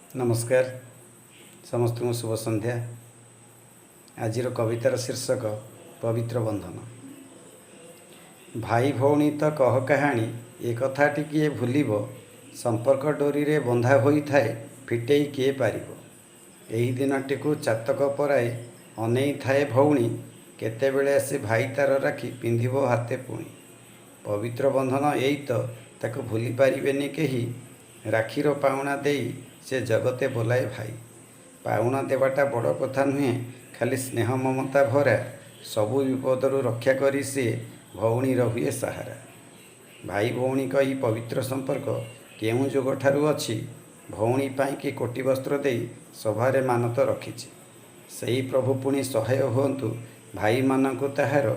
नमस्कार समस्त को शुभ संध्या। आज कवितार शीर्षक पवित्र बंधन। भाई भौणी तो कह कहानी ए कथा टिकिए भूलिब, संपर्क डोरी रे बंधा होई थाए फिटेई किए पारिब। एही दिनटी को चातक पराए अनेई थाए भौणी, केतेबेले आसे भाई तार राखी पिंधिब हाथे पुणी। पवित्र बंधन एई तो ताको भूली पारिबेनी केही, राखीर पाउणा देई से जगते बोलाए भाई। पाउणा देवाटा बड़ कथा नुहे, खाली स्नेह ममता भरा, सबु विपदरू रक्षा करी सी भौणी हुए सहारा। भाई भौणी कही पवित्र संपर्क केउं जुग ठारू अछि, भौणी पाई कि कोटी वस्त्र देई सभारे मानत रखिछि। सेई प्रभु पुणी सहाय हुअन्तु भाई मानंकु ताहार,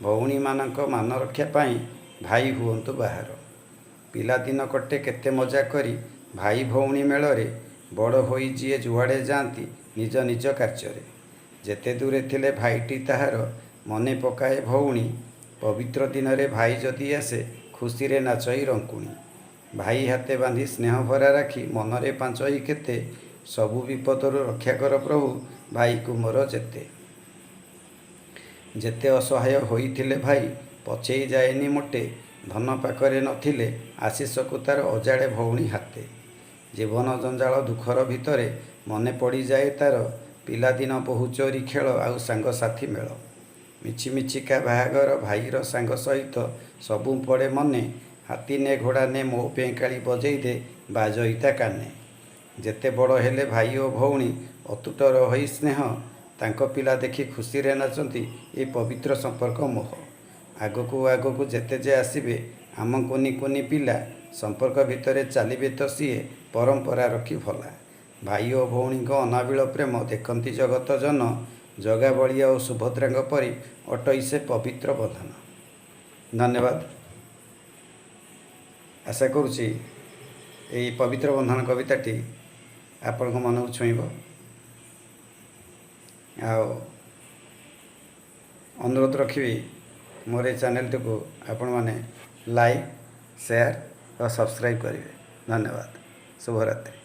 भौणी मानंक मान रक्षा पाई भाई हुअन्तु बाहार। पिलादिन कटे केते मजा करी भाई भौणी मेଳରେ, बड़ होई जिए जुआड़े जाती निज निज कार्य। जेते दूरे थिले भाईटी ताहार मने पकाए भौणी, पवित्र दिन रे भाई जदि आसे खुशी रे नाचई रंकुणी। भाई हाथे बांधी स्नेह भरा राखी मनरे पांचई केते, सबु विपदरू रक्षा कर प्रभु भाई को मोर जेते। जेते असहाय होइथिले भाई पछेई जाएनी मोटे, धन पाखरे नथिले आशीष को तार अजाड़े भौणी हाथे। जीवन जंजाल दुखर भितरे मने पड़ी जाए तार, पिलादिन बहु चोरी खेल आउ सांग साथी मेल। मिछि मिछिका बाहागर भाईर सांग सहित सबु पड़े मने, हाथी ने घोड़ा ने मो पेंकाली बजेई दे बाजईता काने। जेते बड़ हेले भाई ओ भौणी अतुट रही स्नेह, तांक पिला देखी खुशी रे नाचंती ए पवित्र संपर्क मोह। आगकू आगकू जेते जे आसिबे आम कुनी कुनी पिला, संपर्क भितरे चलिबे तो सीए परंपरा रखी भला। भाई ओ भौणी अनाबिल प्रेम देखती जगत जन, जगा बलिया और सुभद्रा परी अटई से पवित्र बंधन। धन्यवाद। आशा करुच्ची यही पवित्र बंधन कविताटी आपण मन को छुईब। अनुरोध रखी मोर चैनल टी को आपण मैंने लाइक, शेयर और सब्सक्राइब करेंगे। धन्यवाद। शुभरात्रि।